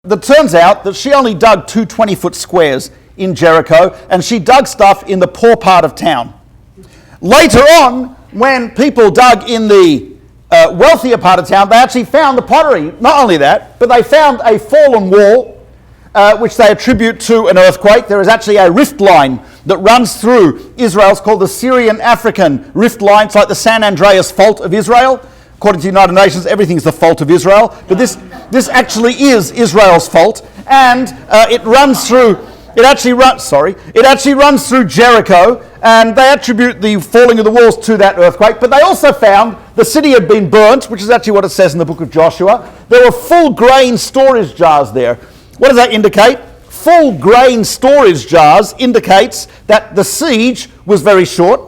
It turns out that she only dug 2 20-foot squares in Jericho, and she dug stuff in the poor part of town. Later on, when people dug in the wealthier part of town, they actually found the pottery. Not only that, but they found a fallen wall, which they attribute to an earthquake. There is actually a rift line that runs through Israel. It's called the Syrian-African rift line. It's like the San Andreas Fault of Israel. According to the United Nations, everything's the fault of Israel. But this actually is Israel's fault. And it runs through... It actually runs through Jericho, and they attribute the falling of the walls to that earthquake. But they also found the city had been burnt, which is actually what it says in the book of Joshua. There were full grain storage jars there. What does that indicate? Full grain storage jars indicates that the siege was very short,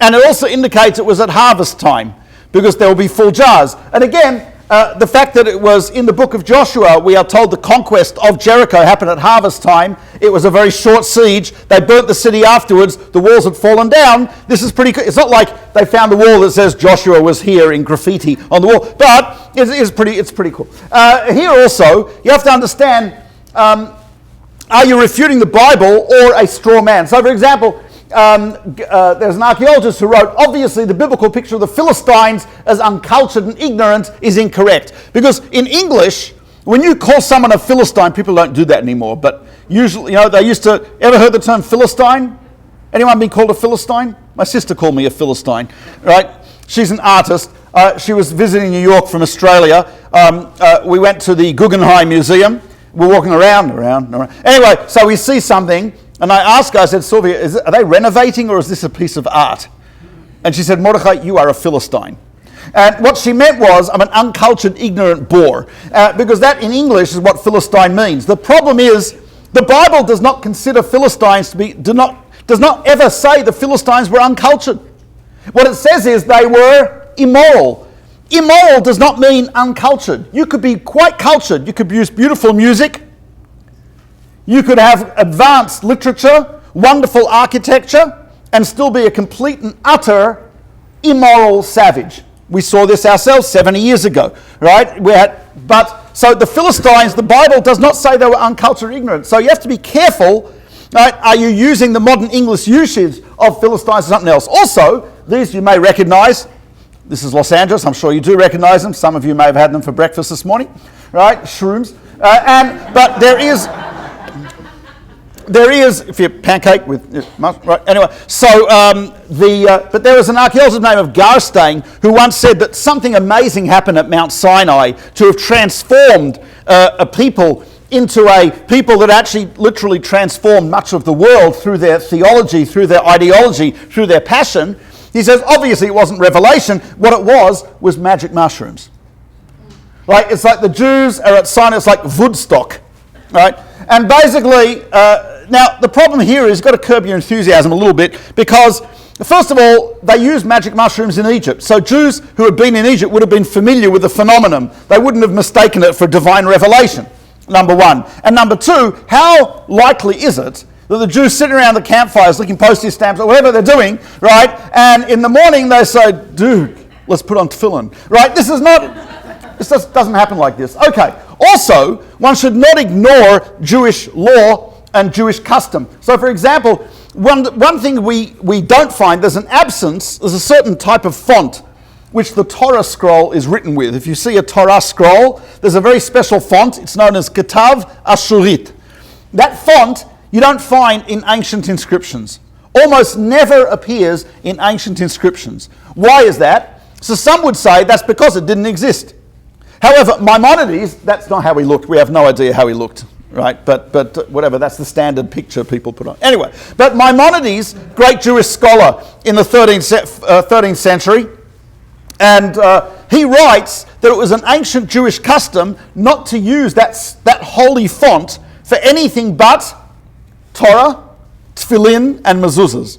and it also indicates it was at harvest time, because there will be full jars. And again, the fact that it was in the book of Joshua, we are told the conquest of Jericho happened at harvest time. It was a very short siege. They burnt the city afterwards. The walls had fallen down. This is pretty cool. It's not like they found the wall that says Joshua was here in graffiti on the wall, but it's pretty cool. Here also, you have to understand, are you refuting the Bible or a straw man? So for example, there's an archaeologist who wrote, obviously the biblical picture of the Philistines as uncultured and ignorant is incorrect. Because in English, when you call someone a Philistine, people don't do that anymore. But usually, they used to, ever heard the term Philistine? Anyone been called a Philistine? My sister called me a Philistine, right? She's an artist. She was visiting New York from Australia. We went to the Guggenheim Museum. We're walking around. Anyway, so we see something. And I asked her, I said, Sylvia, are they renovating or is this a piece of art? And she said, Mordechai, you are a Philistine. And what she meant was, I'm an uncultured, ignorant boor. Because that in English is what Philistine means. The problem is, the Bible does not consider Philistines to be, does not ever say the Philistines were uncultured. What it says is they were immoral. Immoral does not mean uncultured. You could be quite cultured. You could use beautiful music. You could have advanced literature, wonderful architecture, and still be a complete and utter immoral savage. We saw this ourselves 70 years ago, right? So the Philistines, the Bible does not say they were uncultured or ignorant. So you have to be careful, right? Are you using the modern English usage of Philistines or something else? Also, these you may recognize. This is Los Angeles. I'm sure you do recognize them. Some of you may have had them for breakfast this morning, right? Shrooms. But there is, if you pancake with, right, anyway, so but there was an archaeologist named Garstein who once said that something amazing happened at Mount Sinai to have transformed a people into a people that actually literally transformed much of the world through their theology, through their ideology, through their passion. He says, obviously it wasn't revelation. What it was magic mushrooms. Right? It's like the Jews are at Sinai, it's like Woodstock, right? And basically, now the problem here is you've got to curb your enthusiasm a little bit because, first of all, they used magic mushrooms in Egypt. So Jews who had been in Egypt would have been familiar with the phenomenon. They wouldn't have mistaken it for divine revelation, number one. And number two, how likely is it that the Jews sitting around the campfires looking postage stamps or whatever they're doing, right? And in the morning they say, dude, let's put on tefillin, right? This just doesn't happen like this. Okay. Also, one should not ignore Jewish law and Jewish custom. So, for example, one thing we don't find, there's a certain type of font which the Torah scroll is written with. If you see a Torah scroll, there's a very special font. It's known as Ketav Ashurit. That font you don't find in ancient inscriptions. Almost never appears in ancient inscriptions. Why is that? So some would say that's because it didn't exist. However, Maimonides, that's not how he looked. We have no idea how he looked, right? But whatever, that's the standard picture people put on. Anyway, but Maimonides, great Jewish scholar in the 13th century, and he writes that it was an ancient Jewish custom not to use that holy font for anything but Torah, tefillin, and mezuzahs.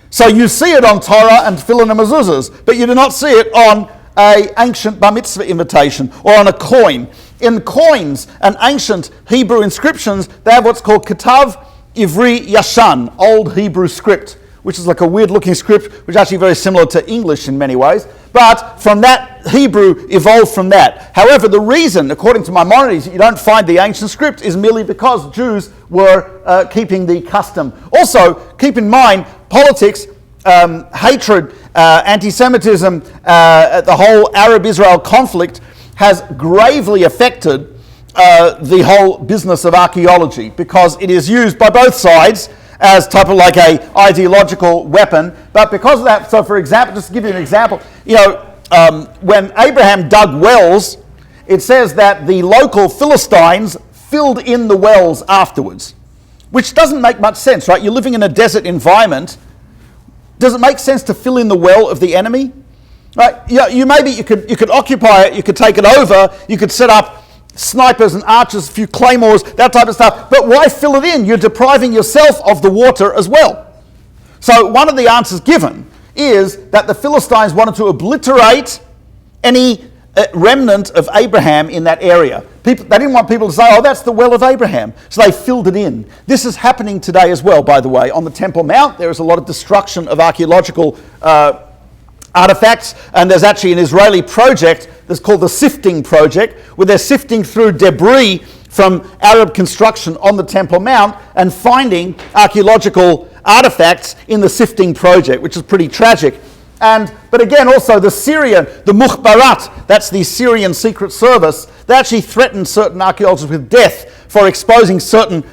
So you see it on Torah and tefillin and mezuzahs, but you do not see it on an ancient bar mitzvah invitation or on a coin. In coins and ancient Hebrew inscriptions, they have what's called Ketav Ivri Yashan, Old Hebrew script, which is like a weird looking script, which is actually very similar to English in many ways. but from that, Hebrew evolved from that. However, the reason, according to Maimonides, you don't find the ancient script is merely because Jews were keeping the custom. Also, keep in mind, politics, hatred, anti-Semitism, the whole Arab-Israel conflict has gravely affected the whole business of archaeology, because it is used by both sides as type of like a ideological weapon. But because of that, so for example, just to give you an example, when Abraham dug wells, it says that the local Philistines filled in the wells afterwards, which doesn't make much sense, right? You're living in a desert environment. Does it make sense to fill in the well of the enemy? Right? You could occupy it, you could take it over, you could set up snipers and archers, a few claymores, that type of stuff. But why fill it in? You're depriving yourself of the water as well. So one of the answers given is that the Philistines wanted to obliterate any remnant of Abraham in that area. They didn't want people to say, oh, that's the well of Abraham. So they filled it in. This is happening today as well, by the way. On the Temple Mount, there is a lot of destruction of archaeological artifacts, and there's actually an Israeli project that's called the Sifting Project, where they're sifting through debris from Arab construction on the Temple Mount and finding archaeological artifacts in the Sifting Project, which is pretty tragic. But again, also the Mukhbarat, that's the Syrian Secret Service, they actually threatened certain archaeologists with death for exposing certain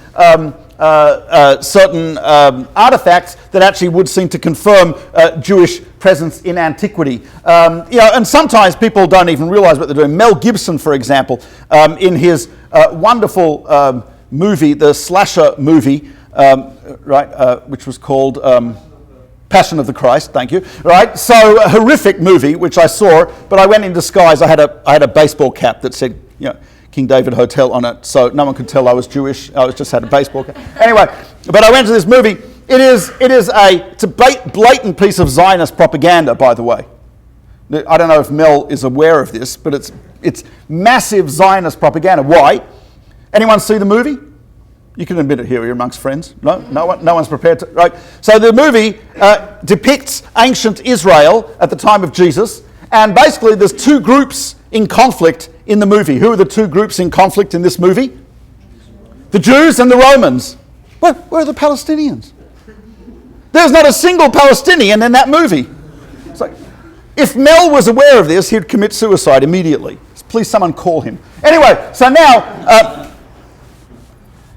artifacts that actually would seem to confirm Jewish presence in antiquity. And sometimes people don't even realize what they're doing. Mel Gibson, for example, in his wonderful movie, the slasher movie, which was called Passion of the Christ, thank you. Right, so a horrific movie which I saw, but I went in disguise. I had a baseball cap that said, King David Hotel on it, so no one could tell I was Jewish. I just had a baseball cap. Anyway, but I went to this movie. It's a blatant piece of Zionist propaganda, by the way. I don't know if Mel is aware of this, but it's massive Zionist propaganda. Why? Anyone see the movie? You can admit it here. You're amongst friends. No one's prepared to. Right. So the movie depicts ancient Israel at the time of Jesus, and basically there's two groups in conflict in the movie. Who are the two groups in conflict in this movie? The Jews and the Romans. Where are the Palestinians? There's not a single Palestinian in that movie. It's like, if Mel was aware of this, he'd commit suicide immediately. Please, someone call him. Anyway, so now,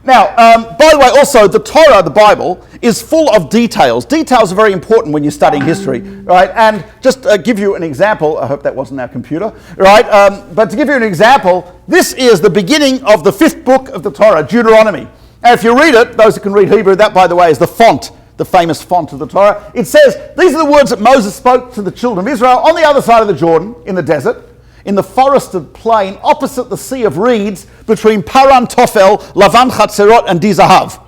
by the way, also the Torah, the Bible, is full of details. Details are very important when you're studying history, right? And just give you an example. I hope that wasn't our computer, right? But to give you an example, this is the beginning of the 5th book of the Torah, Deuteronomy. And if you read it, those who can read Hebrew, that, by the way, is the font, the famous font of the Torah. It says, these are the words that Moses spoke to the children of Israel on the other side of the Jordan, in the desert, in the forested plain opposite the Sea of Reeds, between Paran Tophel, Lavan Chatzerot, and Dizahav.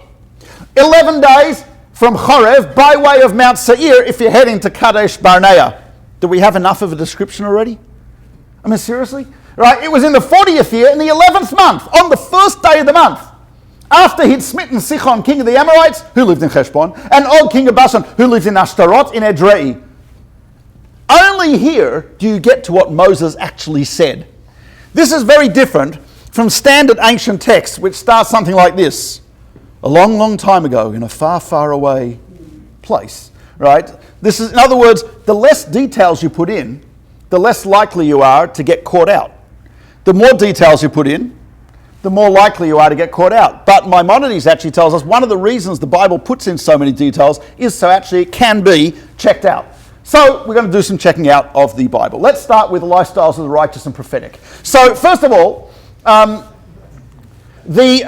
11 days from Chorev by way of Mount Seir if you're heading to Kadesh Barnea. Do we have enough of a description already? I mean, seriously? Right, it was in the 40th year, in the 11th month, on the first day of the month, after he'd smitten Sichon, king of the Amorites, who lived in Heshbon, and Og, king of Bashan, who lived in Ashtaroth, in Edrei. Only here do you get to what Moses actually said. This is very different from standard ancient texts, which start something like this. A long, long time ago, in a far, far away place, right? This is, in other words, the less details you put in, the less likely you are to get caught out. The more details you put in, the more likely you are to get caught out. But Maimonides actually tells us one of the reasons the Bible puts in so many details is so actually it can be checked out. So we're going to do some checking out of the Bible. Let's start with the lifestyles of the righteous and prophetic. So first of all, the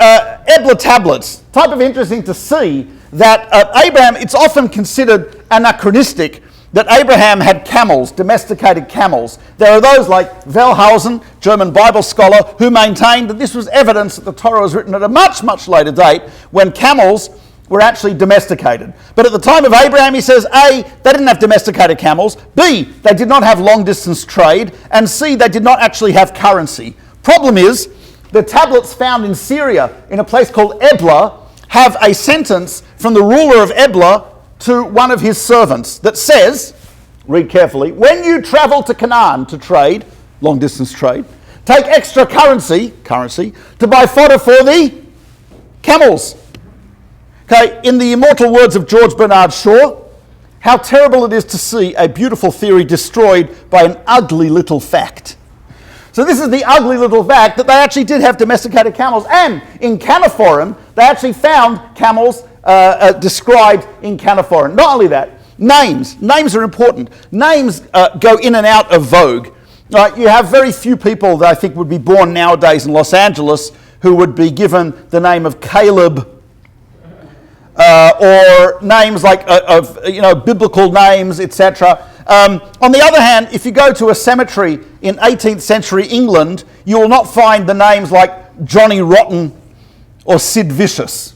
Ebla tablets. Type of interesting to see that Abraham, it's often considered anachronistic that Abraham had camels, domesticated camels. There are those like Wellhausen, German Bible scholar, who maintained that this was evidence that the Torah was written at a much, much later date when camels were actually domesticated. But at the time of Abraham, he says, A, they didn't have domesticated camels, B, they did not have long-distance trade, and C, they did not actually have currency. Problem is, the tablets found in Syria, in a place called Ebla, have a sentence from the ruler of Ebla to one of his servants that says, read carefully, when you travel to Canaan to trade, long distance trade, take extra currency, to buy fodder for the camels. Okay, in the immortal words of George Bernard Shaw, how terrible it is to see a beautiful theory destroyed by an ugly little fact. So this is the ugly little fact that they actually did have domesticated camels, and in Canophoran, they actually found camels described in Canophoran. Not only that, names are important. Names go in and out of vogue. Right, you have very few people that I think would be born nowadays in Los Angeles who would be given the name of Caleb, or names like biblical names, etc. On the other hand, if you go to a cemetery in 18th century England, you will not find the names like Johnny Rotten or Sid Vicious,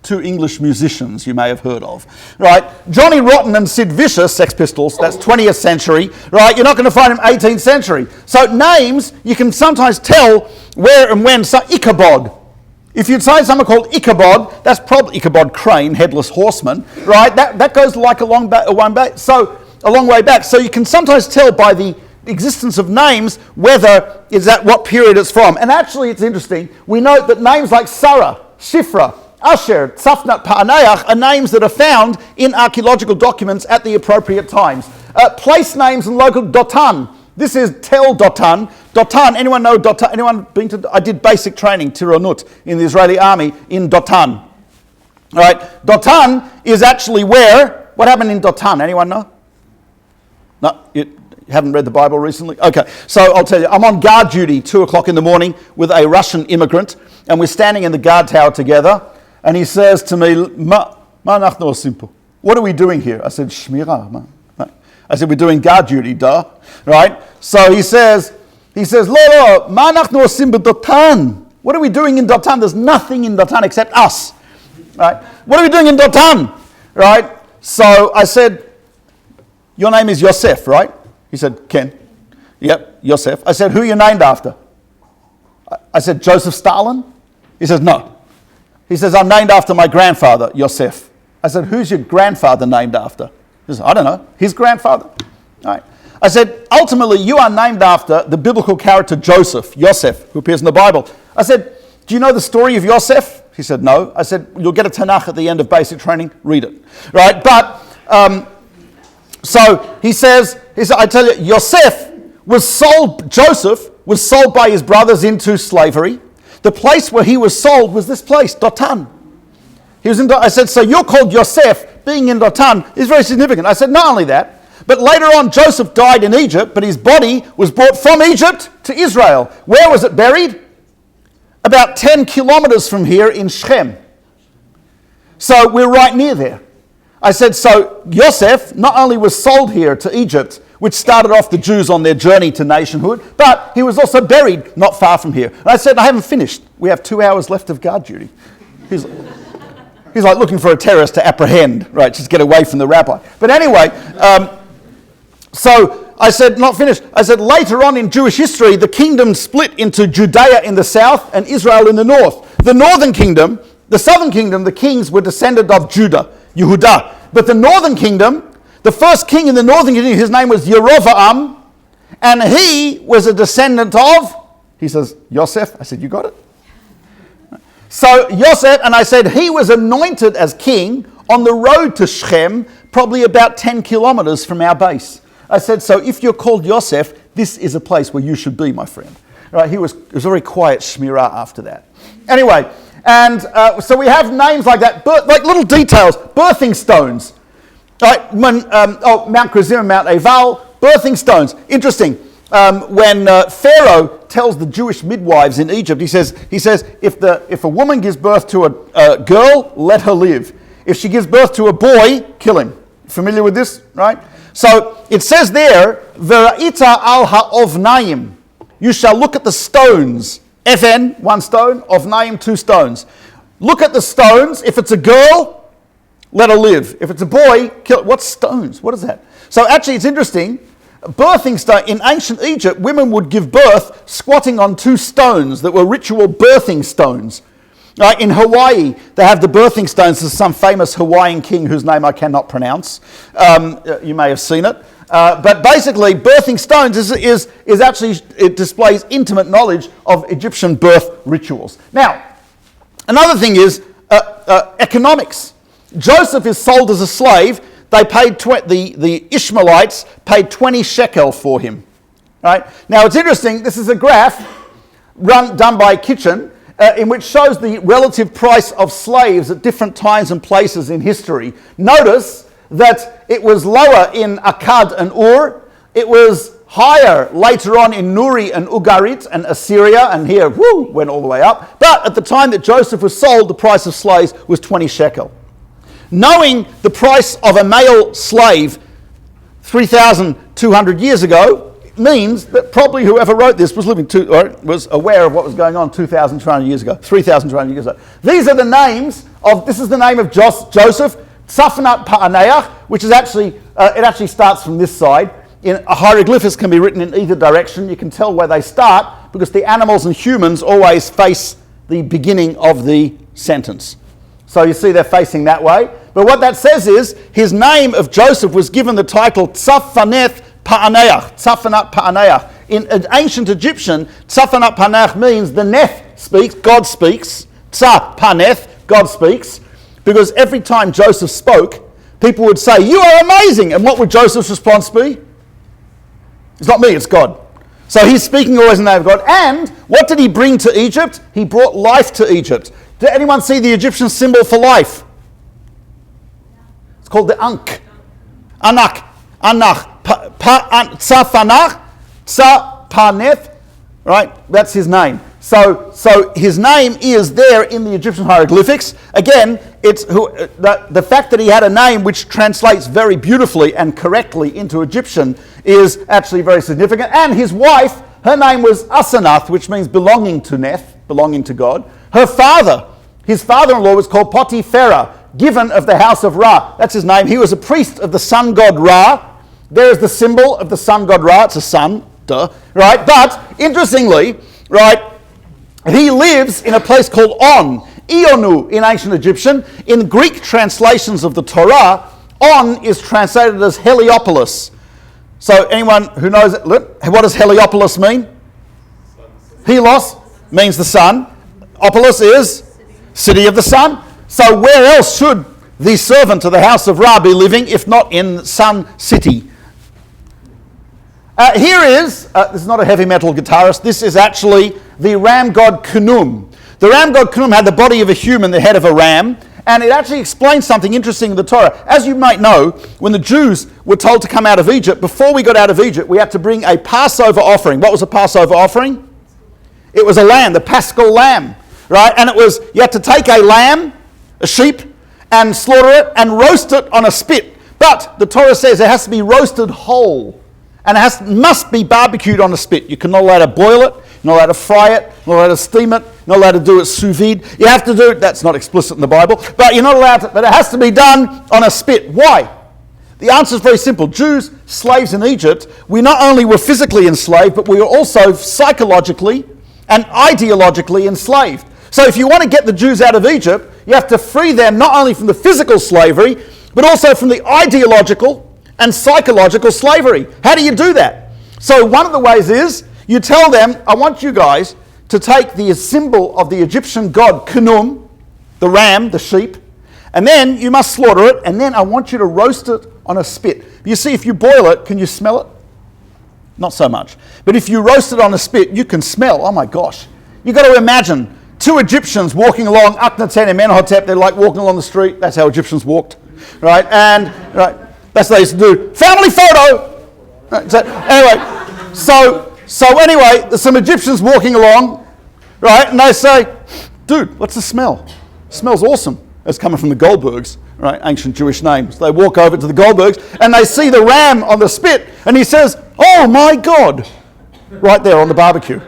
two English musicians you may have heard of, right? Johnny Rotten and Sid Vicious, Sex Pistols, that's 20th century, right? You're not going to find them 18th century. So names, you can sometimes tell where and when. So Ichabod. If you'd say someone called Ichabod, that's probably Ichabod Crane, headless horseman, right? That goes like a long way back. So you can sometimes tell by the existence of names whether is at what period it's from. And actually, it's interesting. We note that names like Sarah, Shifra, Asher, Tzafnat, Pa'anayach are names that are found in archaeological documents at the appropriate times. Place names and local Dotan. This is Tel Dotan. Dotan, anyone know Dotan? Anyone been to? I did basic training, Tironut, in the Israeli army in Dotan. All right, Dotan is actually where? What happened in Dotan? Anyone know? No, you haven't read the Bible recently? Okay, so I'll tell you. I'm on guard duty 2 o'clock in the morning with a Russian immigrant, and we're standing in the guard tower together, and he says to me, what are we doing here? I said, Shmira, man. I said, we're doing guard duty, duh. Right? So he says, Lo, ma nachnu osim b'Dotan. What are we doing in Dotan? There's nothing in Dotan except us. Right? What are we doing in Dotan? Right? So I said, your name is Yosef, right? He said, Ken. Yep, Yosef. I said, who are you named after? I said, Joseph Stalin? He says, no. He says, I'm named after my grandfather, Yosef. I said, who's your grandfather named after? He says, I don't know. His grandfather. All right. I said, ultimately, you are named after the biblical character Joseph, Yosef, who appears in the Bible. I said, do you know the story of Yosef? He said, no. I said, you'll get a Tanakh at the end of basic training. Read it. Right? But, so he says, I tell you, Joseph was sold by his brothers into slavery. The place where he was sold was this place, Dotan. I said, so you're called Yosef. Being in Dotan is very significant. I said, not only that, but later on Joseph died in Egypt, but his body was brought from Egypt to Israel. Where was it buried? About 10 kilometers from here in Shechem. So we're right near there. I said, so Yosef not only was sold here to Egypt, which started off the Jews on their journey to nationhood, but he was also buried not far from here. And I said, I haven't finished. We have 2 hours left of guard duty. He's like looking for a terrorist to apprehend, right? Just get away from the rabbi. But anyway, so I said, not finished. I said, later on in Jewish history, the kingdom split into Judea in the south and Israel in the north. The northern kingdom, the southern kingdom, the kings were descended of Judah, Yehudah. But the northern kingdom, the first king in the northern kingdom, his name was Yerovam, and he was a descendant of, he says, Yosef. I said, you got it? So Yosef, and I said, he was anointed as king on the road to Shechem, probably about 10 kilometers from our base. I said, so if you're called Yosef, this is a place where you should be, my friend. Right? It was a very quiet shmirah after that. Anyway, and so we have names like that, like little details, birthing stones. Right? Mount Gerizim, Mount Eval, birthing stones. Interesting. When Pharaoh tells the Jewish midwives in Egypt, he says, if a woman gives birth to a girl, let her live. If she gives birth to a boy, kill him. Familiar with this, right? So it says there, V'ra'ita al ha'ovnaim. You shall look at the stones. FN, 1 stone. Ovnaim, 2 stones. Look at the stones. If it's a girl, let her live. If it's a boy, kill. What stones? What is that? So actually, it's interesting. Birthing stone in ancient Egypt, women would give birth squatting on 2 stones that were ritual birthing stones. In Hawaii, they have the birthing stones of some famous Hawaiian king whose name I cannot pronounce. You may have seen it. But basically, birthing stones is actually, it displays intimate knowledge of Egyptian birth rituals. Now, another thing is economics. Joseph is sold as a slave. They paid the Ishmaelites paid 20 shekel for him. Right? Now, it's interesting. This is a graph done by Kitchen, in which shows the relative price of slaves at different times and places in history. Notice that it was lower in Akkad and Ur. It was higher later on in Nuri and Ugarit and Assyria, and here, went all the way up. But at the time that Joseph was sold, the price of slaves was 20 shekel. Knowing the price of a male slave 3,200 years ago means that probably whoever wrote this was was aware of what was going on 2,200 years ago, 3,200 years ago. These are the names of, this is the name of Joseph, Tzafnat Pa'aneach, which is actually, it actually starts from this side. Hieroglyphics can be written in either direction. You can tell where they start because the animals and humans always face the beginning of the sentence. So you see they're facing that way. But what that says is, his name of Joseph was given the title Tzafaneth Pa'aneach, Tzafanat Pa'aneach. In ancient Egyptian, Tzafanat Pa'aneach means the Neth speaks, God speaks. Tza Paneth, God speaks. Because every time Joseph spoke, people would say, "You are amazing." And what would Joseph's response be? It's not me, it's God. So he's speaking always in the name of God. And what did he bring to Egypt? He brought life to Egypt. Did anyone see the Egyptian symbol for life? It's called the Ankh. Anak. Tzafanach. Tzapaneth. Right? That's his name. So his name is there in the Egyptian hieroglyphics. Again, it's the fact that he had a name which translates very beautifully and correctly into Egyptian is actually very significant. And his wife, her name was Asenath, which means belonging to Neth, belonging to God. Her father, his father-in-law was called Potipharah, given of the house of Ra. That's his name. He was a priest of the sun god Ra. There's the symbol of the sun god Ra. It's a sun, right? But interestingly, right, he lives in a place called On, Ionu in ancient Egyptian. In Greek translations of the Torah, On is translated as Heliopolis. So anyone who knows it, what does Heliopolis mean? Helos means the sun. Opolis is city of the sun. So where else should the servant of the house of Ra be living if not in Sun City? Here is, this is not a heavy metal guitarist, this is actually the ram god Khnum. The ram god Khnum had the body of a human, the head of a ram, and it actually explains something interesting in the Torah. As you might know, when the Jews were told to come out of Egypt, before we got out of Egypt, we had to bring a Passover offering. What was a Passover offering? It was a lamb, the Paschal lamb, right? And it was, you had to take a lamb, a sheep, and slaughter it and roast it on a spit. But the Torah says it has to be roasted whole. And it must be barbecued on a spit. You cannot allow to boil it, you're not allowed to fry it, you're not allowed to steam it, you're not allowed to do it sous vide. You have to do it, that's not explicit in the Bible, but you're not allowed to, but it has to be done on a spit. Why? The answer is very simple. Jews, slaves in Egypt, we not only were physically enslaved, but we were also psychologically and ideologically enslaved. So if you want to get the Jews out of Egypt, you have to free them not only from the physical slavery, but also from the ideological and psychological slavery. How do you do that? So one of the ways is, you tell them, I want you guys to take the symbol of the Egyptian god Khnum, the ram, the sheep, and then you must slaughter it, and then I want you to roast it on a spit. You see, if you boil it, can you smell it? Not so much. But if you roast it on a spit, you can smell, oh my gosh. You've got to imagine two Egyptians walking along, Akhenaten and Menhotep, they're like walking along the street, that's how Egyptians walked, right? And, right, that's what they used to do. Family photo! Right, so, anyway, there's some Egyptians walking along, right, and they say, dude, what's the smell? It smells awesome. It's coming from the Goldbergs, right, ancient Jewish names. They walk over to the Goldbergs, and they see the ram on the spit, and he says, oh my God, right there on the barbecue,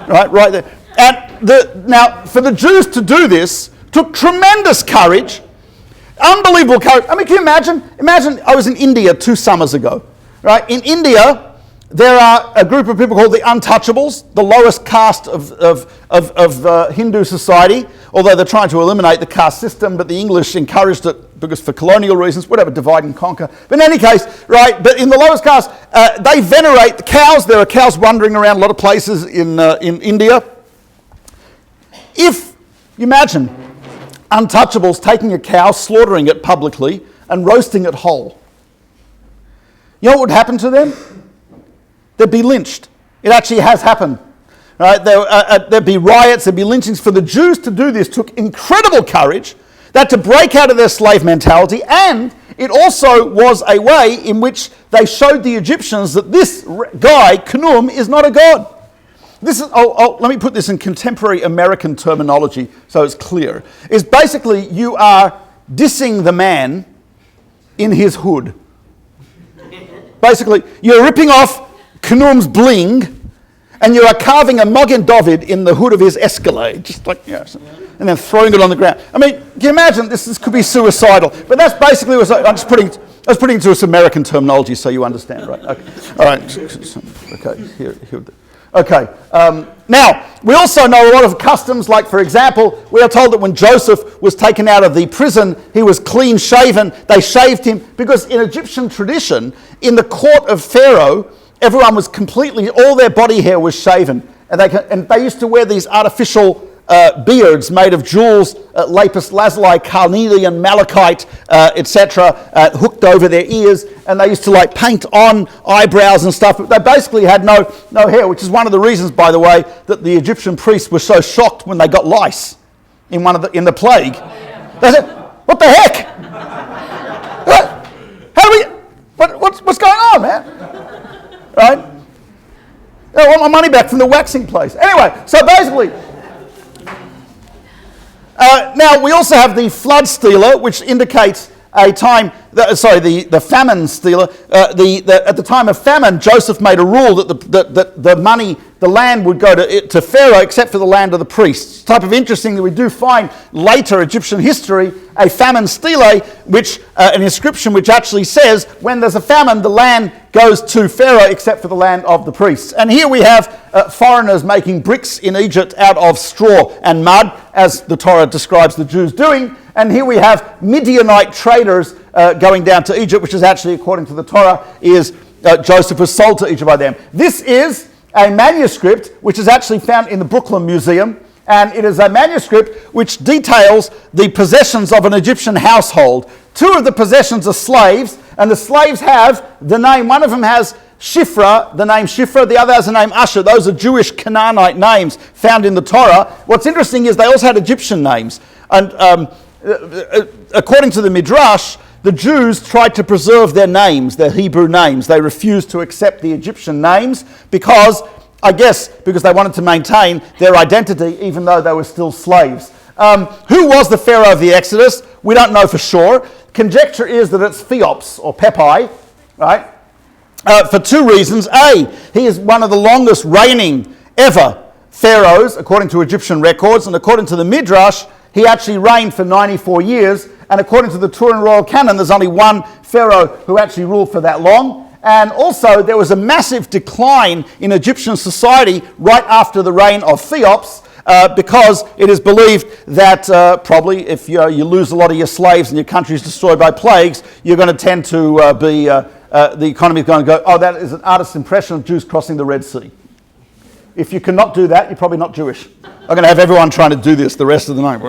right there. And now, for the Jews to do this, took tremendous courage, unbelievable courage. I mean, can you imagine? Imagine I was in India 2 summers ago, right? In India, There are a group of people called the untouchables, the lowest caste of Hindu society, although they're trying to eliminate the caste system, but the English encouraged it because for colonial reasons, whatever, divide and conquer. But in any case, right, but in the lowest caste, they venerate the cows. There are cows wandering around a lot of places in India. If you imagine untouchables taking a cow, slaughtering it publicly, and roasting it whole, you know what would happen to them? They'd be lynched. It actually has happened. Right? There'd be riots, there'd be lynchings. For the Jews to do this took incredible courage, that to break out of their slave mentality, and it also was a way in which they showed the Egyptians that this guy, Khnum, is not a god. This is, let me put this in contemporary American terminology so it's clear. Is basically you are dissing the man in his hood. Basically, you're ripping off Khnum's bling, and you are carving a Magen David in the hood of his Escalade, just like, and then throwing it on the ground. I mean, can you imagine? This could be suicidal, but that's basically what I was putting into some American terminology so you understand, right? Okay. All right. Okay. Here. Okay. Now, we also know a lot of customs, like, for example, we are told that when Joseph was taken out of the prison, he was clean shaven. They shaved him because in Egyptian tradition, in the court of Pharaoh, everyone was completely, all their body hair was shaven. And they used to wear these artificial beards made of jewels, lapis lazuli, carnelian, malachite, etc., hooked over their ears, and they used to like paint on eyebrows and stuff. But they basically had no hair, which is one of the reasons, by the way, that the Egyptian priests were so shocked when they got lice in the plague. They said, "What the heck? What's going on, man?" Right? I want my money back from the waxing place. Anyway, so basically, now we also have the flood stela, which indicates a time, the famine stela. At the time of famine, Joseph made a rule that the money, the land would go to Pharaoh except for the land of the priests. It's type of interesting that we do find later Egyptian history, a famine stele, which an inscription which actually says when there's a famine, the land goes to Pharaoh except for the land of the priests. And here we have foreigners making bricks in Egypt out of straw and mud, as the Torah describes the Jews doing. And here we have Midianite traders going down to Egypt, which is actually, according to the Torah, is Joseph was sold to Egypt by them. This is a manuscript which is actually found in the Brooklyn Museum, and it is a manuscript which details the possessions of an Egyptian household. Two of the possessions are slaves, and the slaves have the name, one of them has Shifra, the name Shifra, the other has the name Asher. Those are Jewish Canaanite names found in the Torah. What's interesting is they also had Egyptian names, and according to the Midrash, the Jews tried to preserve their names, their Hebrew names. They refused to accept the Egyptian names because they wanted to maintain their identity even though they were still slaves. Who was the Pharaoh of the Exodus? We don't know for sure. Conjecture is that it's Cheops or Pepi, right? For two reasons. A, he is one of the longest reigning ever pharaohs according to Egyptian records, and according to the Midrash, he actually reigned for 94 years, and according to the Turin Royal Canon, there's only one pharaoh who actually ruled for that long. And also, there was a massive decline in Egyptian society right after the reign of Cheops, because it is believed that probably if you lose a lot of your slaves and your country is destroyed by plagues, you're going to tend to the economy is going to go, oh, that is an artist's impression of Jews crossing the Red Sea. If you cannot do that, you're probably not Jewish. I'm going to have everyone trying to do this the rest of the night.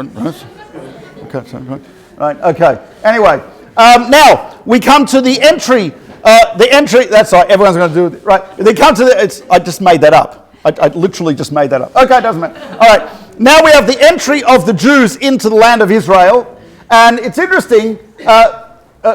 Right, okay. Anyway, now we come to the entry. That's right, everyone's going to do it. Right, they come to I just made that up. I literally just made that up. Okay, it doesn't matter. All right, now we have the entry of the Jews into the land of Israel. And it's interesting,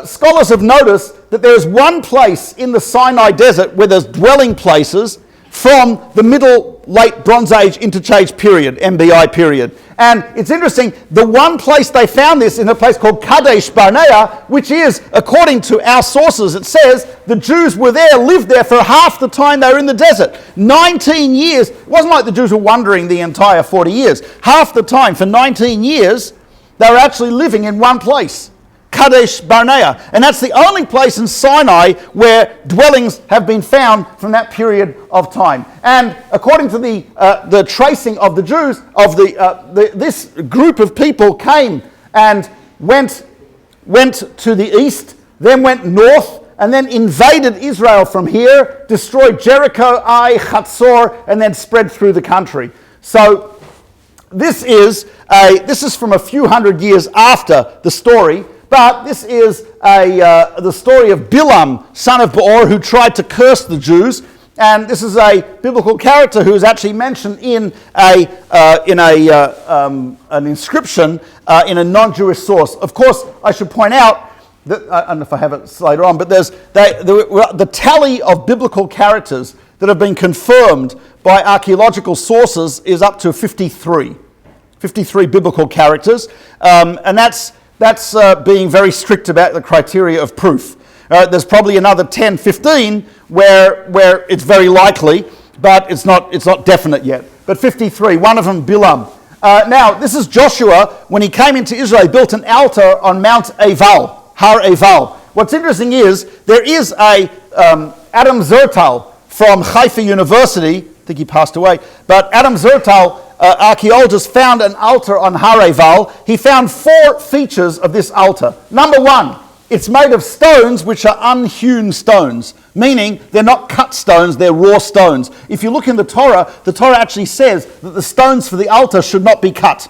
scholars have noticed that there is one place in the Sinai desert where there's dwelling places from the Middle Late Bronze Age Interchange period, MBI period. And it's interesting, the one place they found this in a place called Kadesh Barnea, which is, according to our sources, it says the Jews were there, lived there for half the time they were in the desert. 19 years. It wasn't like the Jews were wandering the entire 40 years. Half the time, for 19 years, they were actually living in one place. Kadesh Barnea. And that's the only place in Sinai where dwellings have been found from that period of time. And according to the tracing of the Jews, of this group of people came and went to the east, then went north, and then invaded Israel from here, destroyed Jericho, Ai, Chatzor, and then spread through the country. So this is from a few hundred years after the story, but this is the story of Bilam, son of Beor, who tried to curse the Jews. And this is a biblical character who is actually mentioned in an inscription in a non-Jewish source. Of course, I should point out that, I don't know if I have it later on, but there's the tally of biblical characters that have been confirmed by archaeological sources is up to 53 biblical characters, and that's being very strict about the criteria of proof. There's probably another 10, 15 where it's very likely, but it's not definite yet. But 53, one of them Bilam. Now, this is Joshua. When he came into Israel, he built an altar on Mount Eval, Har Eval. What's interesting is there is a Adam Zertal from Haifa University, I think he passed away, but Adam Zertal, archaeologist, found an altar on Har Eval. He found 4 features of this altar. Number 1, it's made of stones which are unhewn stones, meaning they're not cut stones, they're raw stones. If you look in the Torah actually says that the stones for the altar should not be cut.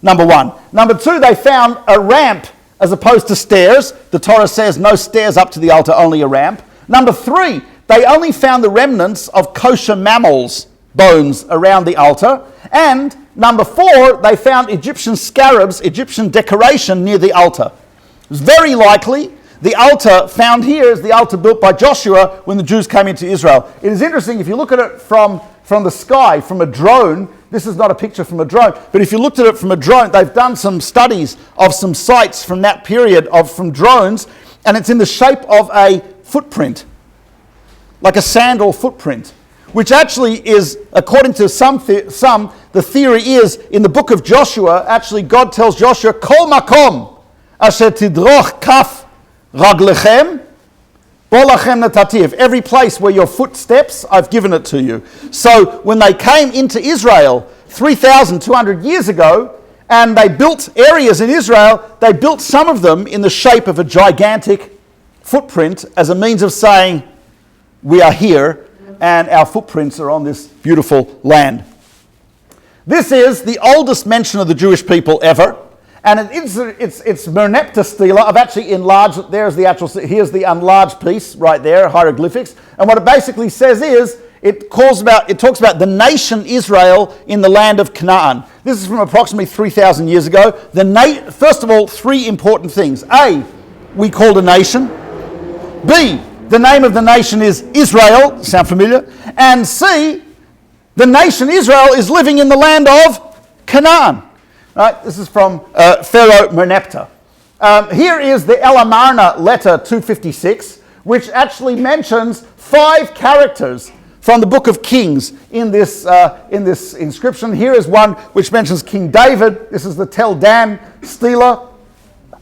Number 1. Number 2, they found a ramp as opposed to stairs. The Torah says no stairs up to the altar, only a ramp. Number 3, they only found the remnants of kosher mammals' bones around the altar. And number 4, they found Egyptian scarabs, Egyptian decoration near the altar. It's very likely the altar found here is the altar built by Joshua when the Jews came into Israel. It is interesting, if you look at it from the sky, from a drone, this is not a picture from a drone, but if you looked at it from a drone, they've done some studies of some sites from that period from drones, and it's in the shape of a footprint, like a sandal footprint, which actually is, according to some, the theory is, in the book of Joshua, actually God tells Joshua, Kol makom asher tidroch kaf raglechem bolachem natativ. Every place where your foot steps, I've given it to you. So when they came into Israel 3,200 years ago, and they built areas in Israel, they built some of them in the shape of a gigantic footprint as a means of saying, we are here and our footprints are on this beautiful land. This is the oldest mention of the Jewish people ever. And it's Merneptah Stila. I've actually enlarged it. Here's the enlarged piece right there, hieroglyphics. And what it basically says is, it talks about the nation Israel in the land of Canaan. This is from approximately 3,000 years ago. First of all, 3 important things. A, we called a nation. B, the name of the nation is Israel. Sound familiar? And C, the nation Israel is living in the land of Canaan. Right, this is from Pharaoh Merneptah. Here is the El Amarna letter 256, which actually mentions 5 characters from the book of Kings in this inscription. Here is one which mentions King David. This is the Tel Dan Stela,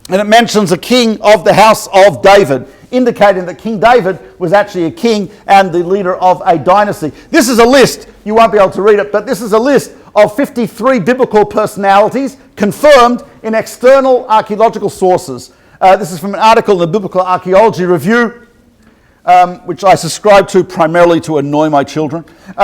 and it mentions a king of the house of David, indicating that King David was actually a king and the leader of a dynasty. This is a list, you won't be able to read it, but this is a list of 53 biblical personalities confirmed in external archaeological sources. This is from an article in the Biblical Archeology Review, which I subscribe to primarily to annoy my children, so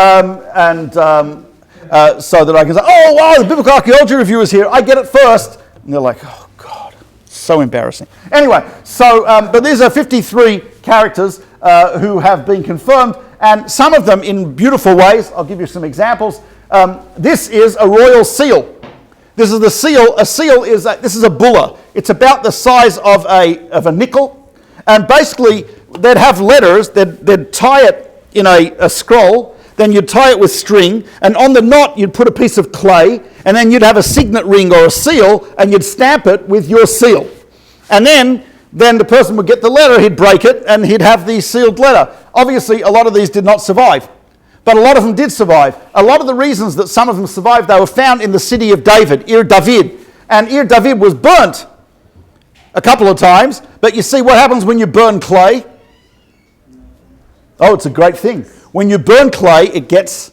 that I can say, oh wow, the Biblical Archeology Review is here, I get it first. And they're like, oh God, so embarrassing. Anyway, but these are 53 characters who have been confirmed, and some of them in beautiful ways. I'll give you some examples. This is a royal seal. This is the seal. This is a bulla. It's about the size of a nickel, and basically they'd have letters. They'd tie it in a scroll. Then you'd tie it with string, and on the knot you'd put a piece of clay, and then you'd have a signet ring or a seal, and you'd stamp it with your seal. And then the person would get the letter, he'd break it, and he'd have the sealed letter. Obviously, a lot of these did not survive. But a lot of them did survive. A lot of the reasons that some of them survived, they were found in the city of David, Ir David. And Ir David was burnt a couple of times, but you see what happens when you burn clay? Oh, it's a great thing. When you burn clay, it gets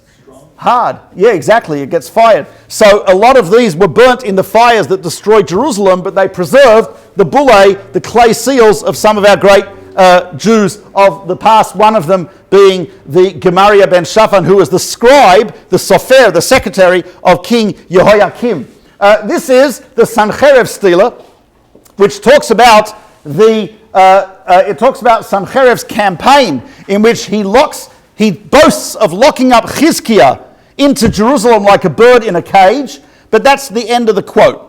hard. Yeah, exactly. It gets fired. So a lot of these were burnt in the fires that destroyed Jerusalem, but they preserved the bullae, the clay seals of some of our great Jews of the past, one of them being the Gemariah ben Shaphan, who was the scribe, the sofer, the secretary of King Jehoiakim. This is the Flare of Stila, which talks about Sancheriv's campaign in which he boasts of locking up Chizkiah into Jerusalem like a bird in a cage, but that's the end of the quote.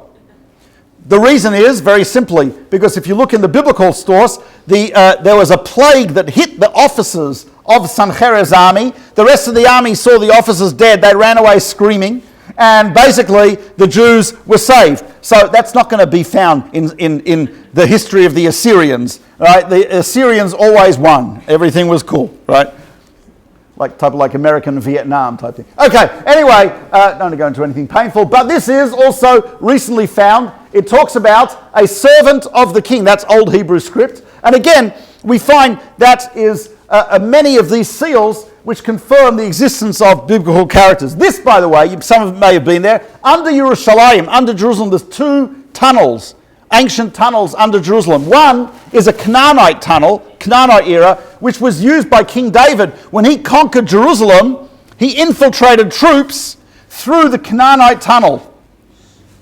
The reason is, very simply, because if you look in the biblical source, there was a plague that hit the officers of Sancheriv's army. The rest of the army saw the officers dead. They ran away screaming, and basically the Jews were saved. So that's not going to be found in the history of the Assyrians. Right? The Assyrians always won. Everything was cool, right? Like American Vietnam type thing. Okay, anyway, not going to go into anything painful, but this is also recently found. It talks about a servant of the king. That's Old Hebrew script. And again, we find that is many of these seals which confirm the existence of biblical characters. This, by the way, some of them may have been there. Under Yerushalayim, under Jerusalem, there's two tunnels, ancient tunnels under Jerusalem. One is a Canaanite tunnel, Canaanite era, which was used by King David. When he conquered Jerusalem, he infiltrated troops through the Canaanite tunnel.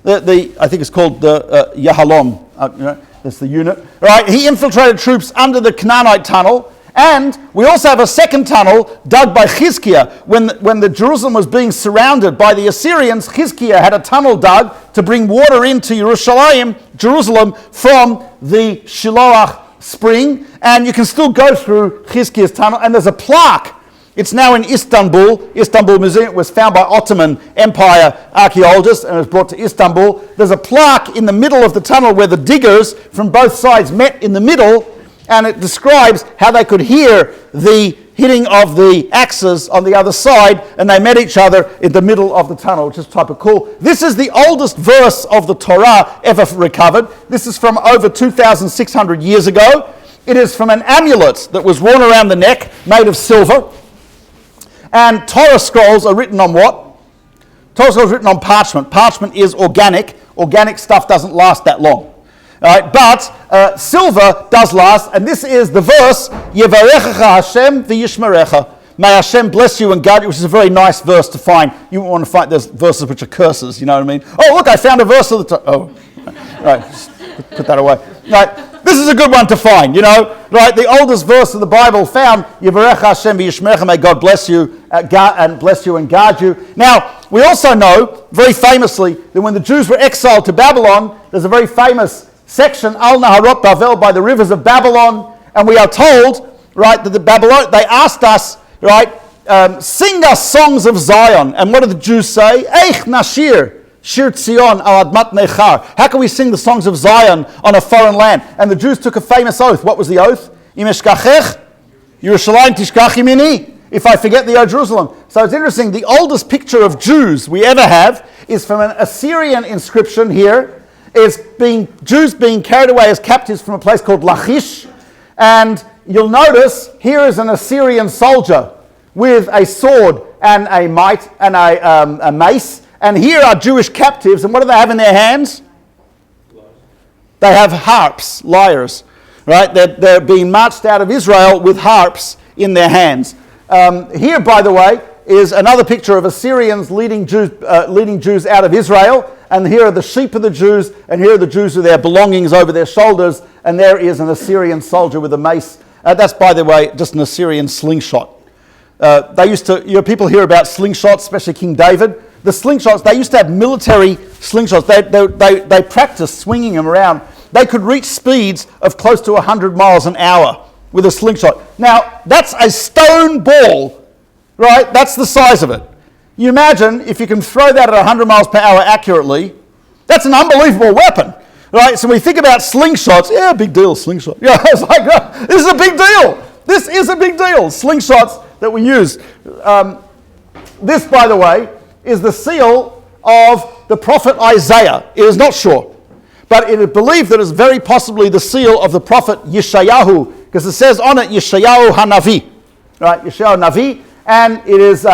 I think it's called the Yahalom. That's the unit. Right? He infiltrated troops under the Canaanite tunnel. And we also have a second tunnel dug by Chizkiah. When the Jerusalem was being surrounded by the Assyrians, Chizkiah had a tunnel dug to bring water into Yerushalayim, Jerusalem, from the Shiloach spring. And you can still go through Chizkiah's tunnel. And there's a plaque. It's now in Istanbul. Istanbul Museum. It was found by Ottoman Empire archaeologists and was brought to Istanbul. There's a plaque in the middle of the tunnel where the diggers from both sides met in the middle, and it describes how they could hear the hitting of the axes on the other side, and they met each other in the middle of the tunnel, which is type of cool. This is the oldest verse of the Torah ever recovered. This is from over 2,600 years ago. It is from an amulet that was worn around the neck, made of silver. And Torah scrolls are written on what? Torah scrolls are written on parchment. Parchment is organic. Organic stuff doesn't last that long. But silver does last, and this is the verse, Yevarechecha Hashem v'yishmerecha. May Hashem bless you and guard you, which is a very nice verse to find. You won't want to find, there's verses which are curses, you know what I mean? Oh, look, I found a verse of the right, just put that away. Right. This is a good one to find, you know, right? The oldest verse of the Bible found, Yevarech Hashem v'yishmerecha, may God bless you and bless you and guard you. Now, we also know, very famously, that when the Jews were exiled to Babylon, there's a very famous section, Al Naharot Bavel, by the rivers of Babylon, and we are told, right, that they asked us, right, sing us songs of Zion. And what did the Jews say? Eich nashir. Shir Tzion al admat nechar. How can we sing the songs of Zion on a foreign land? And the Jews took a famous oath. What was the oath? Im eshkachech Yerushalayim tishkach yimini. If I forget thee, O Jerusalem. So it's interesting. The oldest picture of Jews we ever have is from an Assyrian inscription here. Is Jews being carried away as captives from a place called Lachish. And you'll notice here is an Assyrian soldier with a sword and a might and a mace. And here are Jewish captives, and what do they have in their hands? They have harps, lyres, right? They're being marched out of Israel with harps in their hands. Here, by the way, is another picture of Assyrians leading Jews out of Israel. And here are the sheep of the Jews, and here are the Jews with their belongings over their shoulders. And there is an Assyrian soldier with a mace. That's, by the way, just an Assyrian slingshot. They used to, people hear about slingshots, especially King David. The slingshots, they used to have military slingshots. They practiced swinging them around. They could reach speeds of close to 100 miles an hour with a slingshot. Now, that's a stone ball, right? That's the size of it. You imagine if you can throw that at 100 miles per hour accurately, that's an unbelievable weapon, right? So we think about slingshots. Yeah, big deal, slingshot. Yeah, it's like, this is a big deal. This is a big deal. Slingshots that we use. This, by the way, is the seal of the prophet Isaiah. It is not sure. but it is believed that it's very possibly the seal of the prophet Yeshayahu, because it says on it Yeshayahu HaNavi, right? Yeshayahu Navi, and it is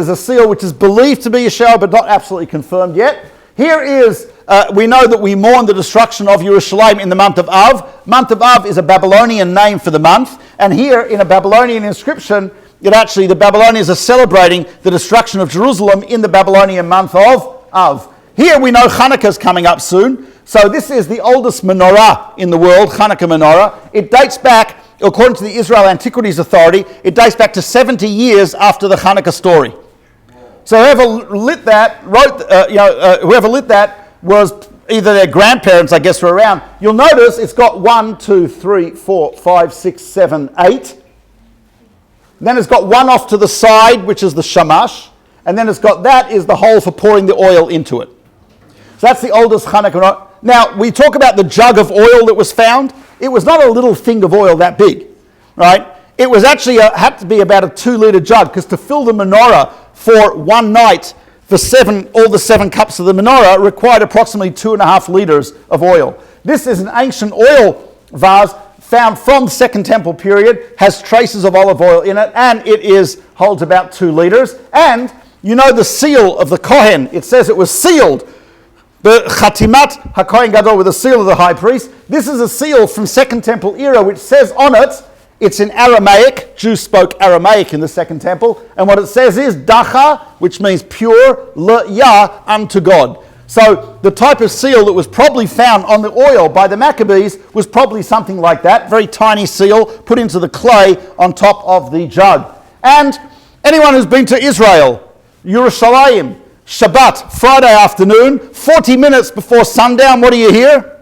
a seal which is believed to be Yeshayahu, but not absolutely confirmed yet. Here is, we know that we mourn the destruction of Yerushalayim in the month of Av. Month of Av is a Babylonian name for the month, and here in a Babylonian inscription, the Babylonians are celebrating the destruction of Jerusalem in the Babylonian month of Av. Here we know Hanukkah is coming up soon. So this is the oldest menorah in the world, Hanukkah menorah. It dates back, according to the Israel Antiquities Authority, it dates back to 70 years after the Hanukkah story. So whoever lit that was either their grandparents, I guess, were around. You'll notice it's got 1, 2, 3, 4, 5, 6, 7, 8. Then it's got one off to the side, which is the shamash. And then it's got, that is the hole for pouring the oil into it. So that's the oldest Hanukkah. Now, we talk about the jug of oil that was found. It was not a little thing of oil that big, right? It was actually, had to be about a 2-litre jug, because to fill the menorah for one night, for all the 7 cups of the menorah, required approximately 2.5 litres of oil. This is an ancient oil vase found from the Second Temple period, has traces of olive oil in it, and it holds about 2 litres. And you know the seal of the Kohen, it says it was sealed. The Chatimat HaKohen Gadol, with the seal of the high priest. This is a seal from Second Temple era, which says on it, it's in Aramaic. Jews spoke Aramaic in the Second Temple. And what it says is, Dacha, which means pure, Le'yah, unto God. So the type of seal that was probably found on the oil by the Maccabees was probably something like that. Very tiny seal put into the clay on top of the jug. And anyone who's been to Israel, Yerushalayim, Shabbat, Friday afternoon, 40 minutes before sundown, what do you hear?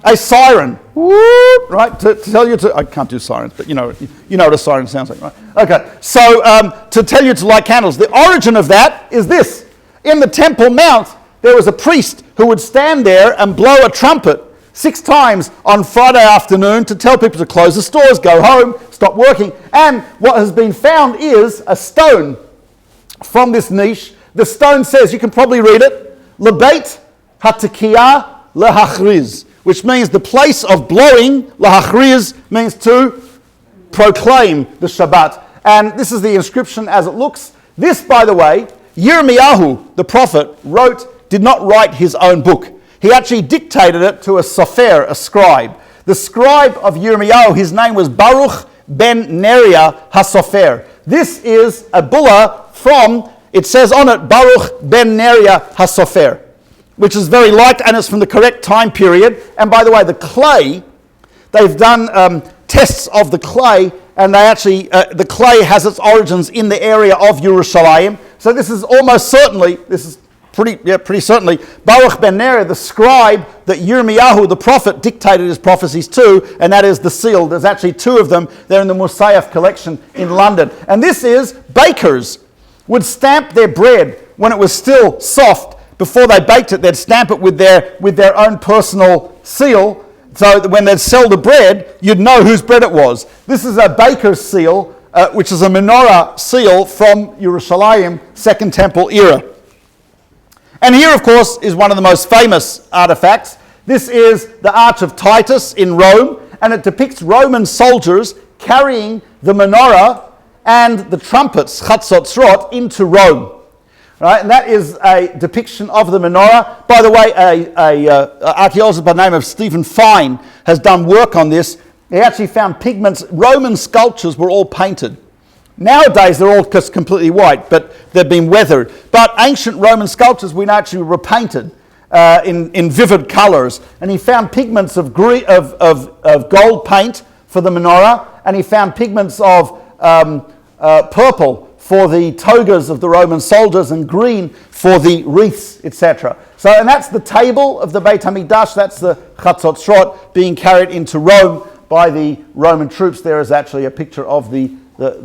A siren. Whoop, right? To tell you to, I can't do sirens, but you know what a siren sounds like, right? Okay, so to tell you to light candles. The origin of that is this. In the Temple Mount, there was a priest who would stand there and blow a trumpet 6 times on Friday afternoon to tell people to close the stores, go home, stop working. And what has been found is a stone from this niche. The stone says, you can probably read it, Lebeit hatekiyah lehachriz, which means the place of blowing. Lehachriz means to proclaim the Shabbat. And this is the inscription as it looks. This, by the way, Yirmiyahu, the prophet, did not write his own book. He actually dictated it to a sofer, a scribe. The scribe of Yirmiyahu, his name was Baruch ben Neriah HaSofer. This is a bulla from, it says on it, Baruch ben Neriah HaSofer, which is very light, and it's from the correct time period. And by the way, the clay, they've done tests of the clay, and they actually, the clay has its origins in the area of Yerushalayim. So this is almost certainly, pretty certainly, Baruch ben Neriah, the scribe that Yirmiyahu, the prophet, dictated his prophecies to, and that is the seal. There's actually 2 of them. They're in the Mosaic collection in London. And this is, bakers would stamp their bread when it was still soft. Before they baked it, they'd stamp it with their own personal seal, so that when they'd sell the bread, you'd know whose bread it was. This is a baker's seal, which is a menorah seal from Yerushalayim, Second Temple era. And here, of course, is one of the most famous artifacts. This is the Arch of Titus in Rome, and it depicts Roman soldiers carrying the menorah and the trumpets, chatzotzrot, into Rome. Right? And that is a depiction of the menorah. By the way, an archaeologist by the name of Stephen Fine has done work on this. He actually found pigments. Roman sculptures were all painted. Nowadays, they're all just completely white, but they've been weathered. But ancient Roman sculptures, we know, actually were painted in vivid colours. And he found pigments of gold paint for the menorah, and he found pigments of purple for the togas of the Roman soldiers and green for the wreaths, etc. So, and that's the table of the Beit HaMikdash. That's the chatzotzrot being carried into Rome by the Roman troops. There is actually a picture of the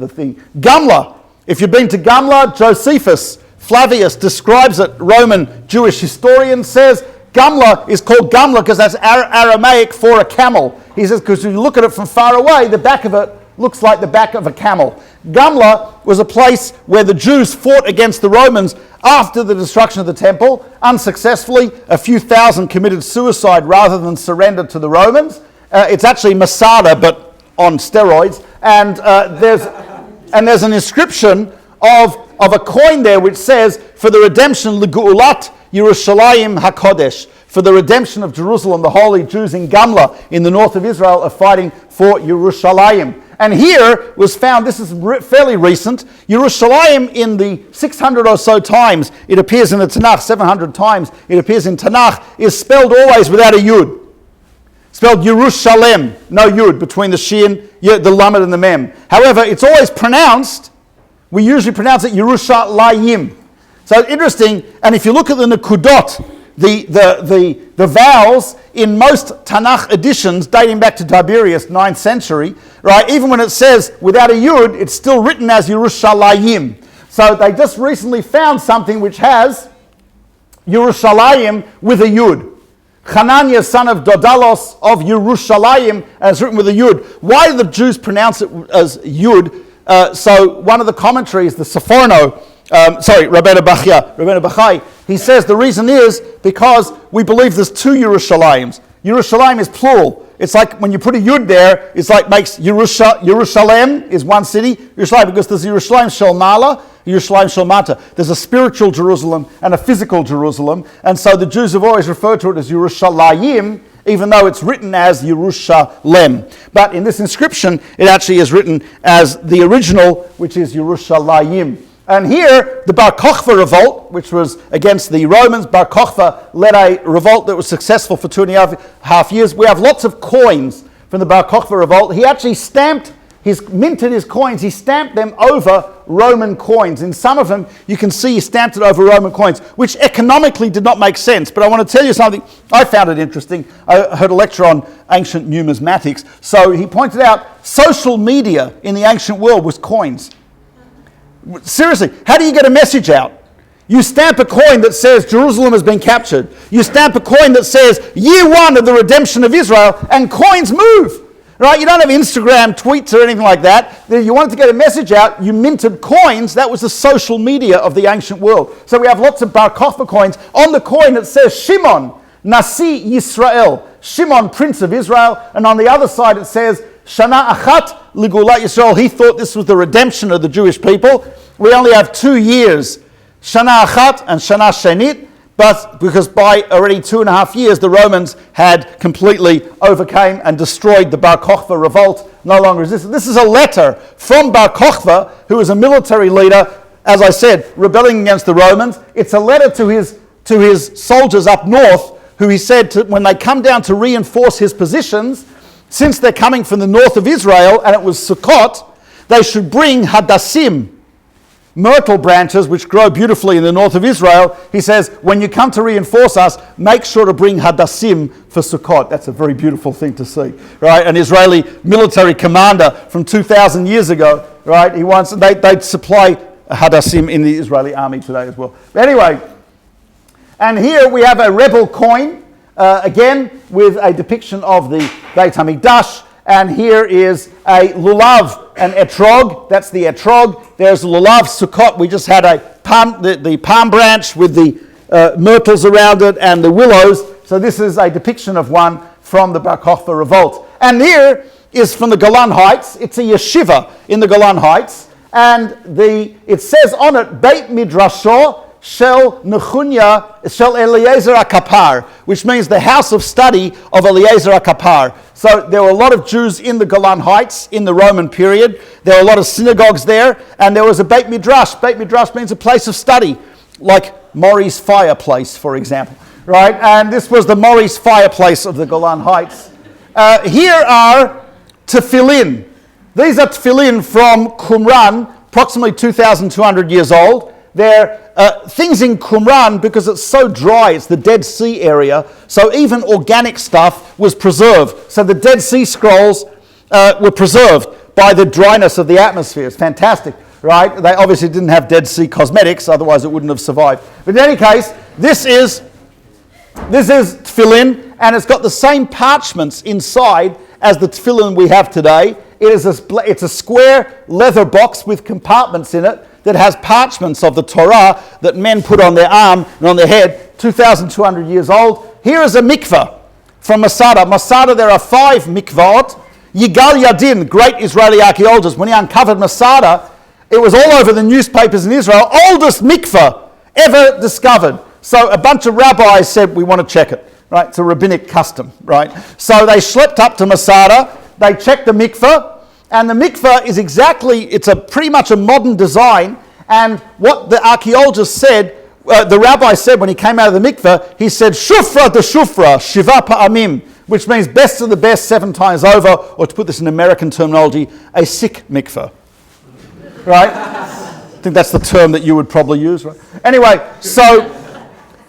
thing. Gamla. If you've been to Gamla, Josephus Flavius describes it. Roman Jewish historian says Gamla is called Gamla because that's Aramaic for a camel. He says because if you look at it from far away, the back of it looks like the back of a camel. Gamla was a place where the Jews fought against the Romans after the destruction of the temple, unsuccessfully. A few thousand committed suicide rather than surrender to the Romans. It's actually Masada, but on steroids. And there's an inscription of a coin there which says, for the redemption L'Geulat Yerushalayim HaKodesh, for the redemption of Jerusalem, the holy Jews in Gamla in the north of Israel are fighting for Yerushalayim. And here was found, this is fairly recent, Yerushalayim in the 600 or so times it appears in the Tanakh, 700 times it appears in Tanakh, is spelled always without a Yud. Spelled Yerushalem, no Yud between the Shin, the Lamed and the Mem. However, it's always pronounced, we usually pronounce it Yerushalayim. So it's interesting, and if you look at the Nekudot, the vowels in most Tanakh editions dating back to Tiberius, 9th century, right? Even when it says without a Yud, it's still written as Yerushalayim. So they just recently found something which has Yerushalayim with a Yud. Hananiah, son of Dodalos of Yerushalayim, and it's written with a Yud. Why do the Jews pronounce it as Yud? So one of the commentaries, the Sepharno, Rabbi Bachai, he says the reason is because we believe there's two Yerushalayims. Yerushalayim is plural. It's like when you put a Yud there, it's like makes Yerushalem is one city, Yerushalayim, because there's Yerushalayim Shel Mala, Yerushalayim Shel Mata. There's a spiritual Jerusalem and a physical Jerusalem, and so the Jews have always referred to it as Yerushalayim, even though it's written as Yerushalem. But in this inscription, it actually is written as the original, which is Yerushalayim. And here, the Bar Kochba Revolt, which was against the Romans, Bar Kochba led a revolt that was successful for 2.5 years. We have lots of coins from the Bar Kochba Revolt. He actually minted his coins, he stamped them over Roman coins. In some of them, you can see he stamped it over Roman coins, which economically did not make sense. But I want to tell you something, I found it interesting. I heard a lecture on ancient numismatics. So he pointed out social media in the ancient world was coins. Seriously, how do you get a message out? You stamp a coin that says Jerusalem has been captured. You stamp a coin that says year one of the redemption of Israel, and coins move. Right? You don't have Instagram tweets or anything like that. You wanted to get a message out, you minted coins. That was the social media of the ancient world. So we have lots of Bar Kochba coins. On the coin it says Shimon, Nasi Yisrael, Shimon, Prince of Israel. And on the other side it says Shana Achat L'Gulat Yisrael. He thought this was the redemption of the Jewish people. We only have 2 years, Shana Achat and Shana Shenit, but because by already 2.5 years the Romans had completely overcame and destroyed the Bar Kochba revolt, no longer existed. This is a letter from Bar Kochba, who was a military leader, as I said, rebelling against the Romans. It's a letter to his soldiers up north, who he said when they come down to reinforce his positions, since they're coming from the north of Israel, and it was Sukkot, they should bring hadassim, myrtle branches, which grow beautifully in the north of Israel. He says, when you come to reinforce us, make sure to bring hadassim for Sukkot. That's a very beautiful thing to see, right? An Israeli military commander from 2,000 years ago, right? They'd supply hadassim in the Israeli army today as well. But anyway, and here we have a rebel coin, again, with a depiction of the Beit HaMikdash, and here is a lulav, an etrog. That's the etrog. There's lulav Sukkot. We just had the palm branch with the myrtles around it and the willows. So this is a depiction of one from the Bar Kochba revolt. And here is from the Golan Heights. It's a yeshiva in the Golan Heights, and it says on it Beit Midrasho Shel Nechunya Shel Eliezer HaKapar, which means the house of study of Eliezer HaKapar. So there were a lot of Jews in the Golan Heights in the Roman period. There were a lot of synagogues there, and there was a Beit Midrash. Beit Midrash means a place of study, like Maury's fireplace, for example, right? And this was the Maury's fireplace of the Golan Heights. Here are tefillin. These are tefillin from Qumran, approximately 2,200 years old. They're things in Qumran, because it's so dry, it's the Dead Sea area, so even organic stuff was preserved. So the Dead Sea Scrolls were preserved by the dryness of the atmosphere. It's fantastic, right? They obviously didn't have Dead Sea cosmetics, otherwise it wouldn't have survived. But in any case, this is tefillin, and it's got the same parchments inside as the tefillin we have today, It's a square leather box with compartments in it that has parchments of the Torah that men put on their arm and on their head, 2,200 years old. Here is a mikvah from Masada. Masada, there are 5 mikvahot. Yigal Yadin, great Israeli archaeologist, when he uncovered Masada, it was all over the newspapers in Israel, oldest mikvah ever discovered. So a bunch of rabbis said, we want to check it, right? It's a rabbinic custom, right? So they schlepped up to Masada, they checked the mikvah, and the mikvah is it's pretty much a modern design, and what the archaeologist said, the rabbi said when he came out of the mikvah, he said, shufra de shufra, shiva pa'amim, which means best of the best 7 times over, or to put this in American terminology, a sick mikvah. Right? I think that's the term that you would probably use, right? Anyway,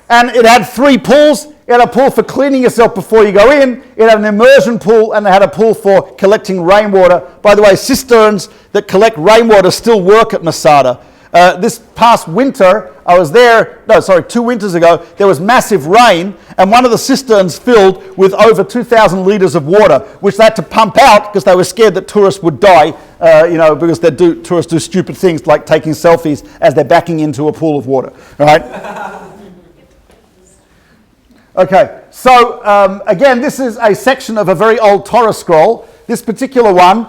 and it had 3 pools. It had a pool for cleaning yourself before you go in. It had an immersion pool, and it had a pool for collecting rainwater. By the way, cisterns that collect rainwater still work at Masada. This past winter, I was there, 2 winters ago, there was massive rain, and one of the cisterns filled with over 2,000 litres of water, which they had to pump out because they were scared that tourists would die, because tourists do stupid things like taking selfies as they're backing into a pool of water, right? Okay, so again, this is a section of a very old Torah scroll. This particular one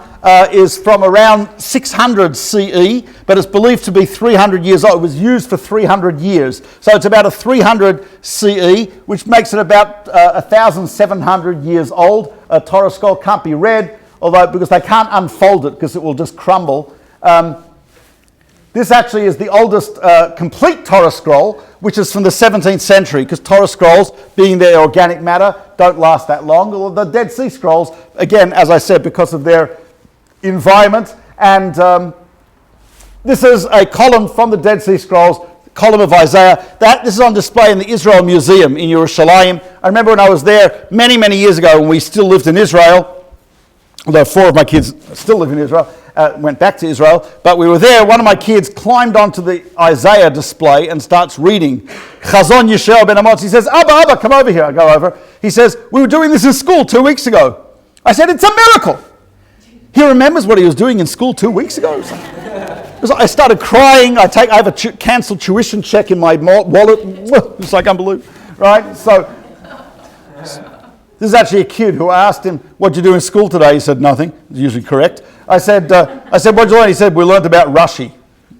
is from around 600 CE, but it's believed to be 300 years old. It was used for 300 years. So it's about a 300 CE, which makes it about 1,700 years old. A Torah scroll can't be read, because they can't unfold it because it will just crumble. This actually is the oldest complete Torah scroll, which is from the 17th century, because Torah scrolls, being their organic matter, don't last that long. Although the Dead Sea Scrolls, again, as I said, because of their environment. And this is a column from the Dead Sea Scrolls, column of Isaiah. This is on display in the Israel Museum in Yerushalayim. I remember when I was there many, many years ago when we still lived in Israel, although 4 of my kids still live in Israel. Went back to Israel, but we were there. One of my kids climbed onto the Isaiah display and starts reading. Chazon Yeshua ben Amos. He says, Abba, come over here. I go over. He says, we were doing this in school 2 weeks ago. I said, it's a miracle. He remembers what he was doing in school 2 weeks ago. I started crying. I have a cancelled tuition check in my wallet. It's like unbelievable, right? So this is actually a kid who I asked him, what'd you do in school today? He said, nothing. It's usually correct. I said, what'd you learn? He said, we learned about Rashi.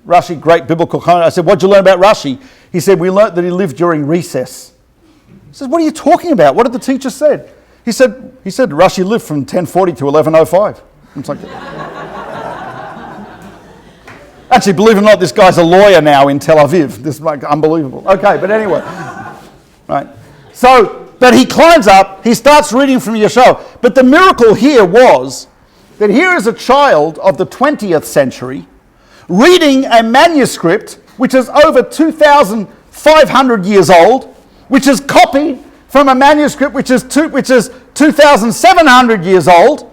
Rashi, great biblical comment. I said, what'd you learn about Rashi? He said, we learned that he lived during recess. I said, what are you talking about? What did the teacher say? He said, Rashi lived from 1040 to 1105. It's like, actually, believe it or not, this guy's a lawyer now in Tel Aviv. This is like unbelievable. Okay, but anyway. Right. But he climbs up, he starts reading from Yeshua. But the miracle here was that here is a child of the 20th century reading a manuscript which is over 2,500 years old, which is copied from a manuscript which is 2,700 years old.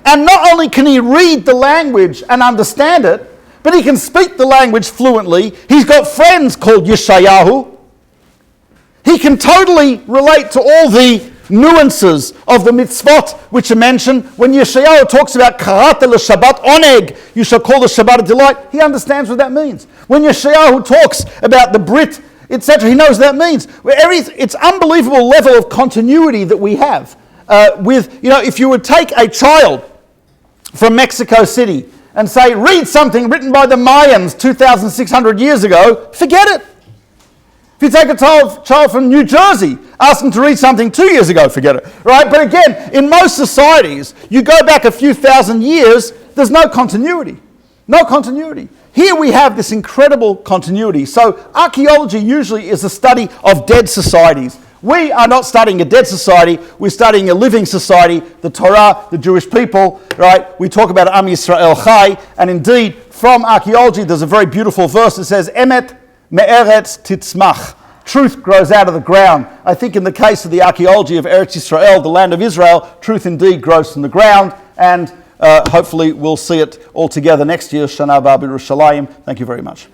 And not only can he read the language and understand it, but he can speak the language fluently. He's got friends called Yeshayahu. He can totally relate to all the nuances of the mitzvot which are mentioned. When Yeshayahu talks about karata l'Shabbat oneg, you shall call the Shabbat a delight, he understands what that means. When Yeshayahu talks about the Brit, etc., he knows what that means. It's unbelievable level of continuity that we have. If you would take a child from Mexico City and say, read something written by the Mayans 2,600 years ago, forget it. If you take a child from New Jersey, ask them to read something 2 years ago, forget it, right? But again, in most societies, you go back a few thousand years, there's no continuity. No continuity. Here we have this incredible continuity. So archaeology usually is a study of dead societies. We are not studying a dead society, we're studying a living society, the Torah, the Jewish people, right? We talk about Am Yisrael Chai, and indeed, from archaeology, there's a very beautiful verse that says, Emet Me'eretz titzmach. Truth grows out of the ground. I think in the case of the archaeology of Eretz Yisrael, the land of Israel, truth indeed grows from the ground, and hopefully we'll see it all together next year. Shana Bar Yerushalayim. Thank you very much.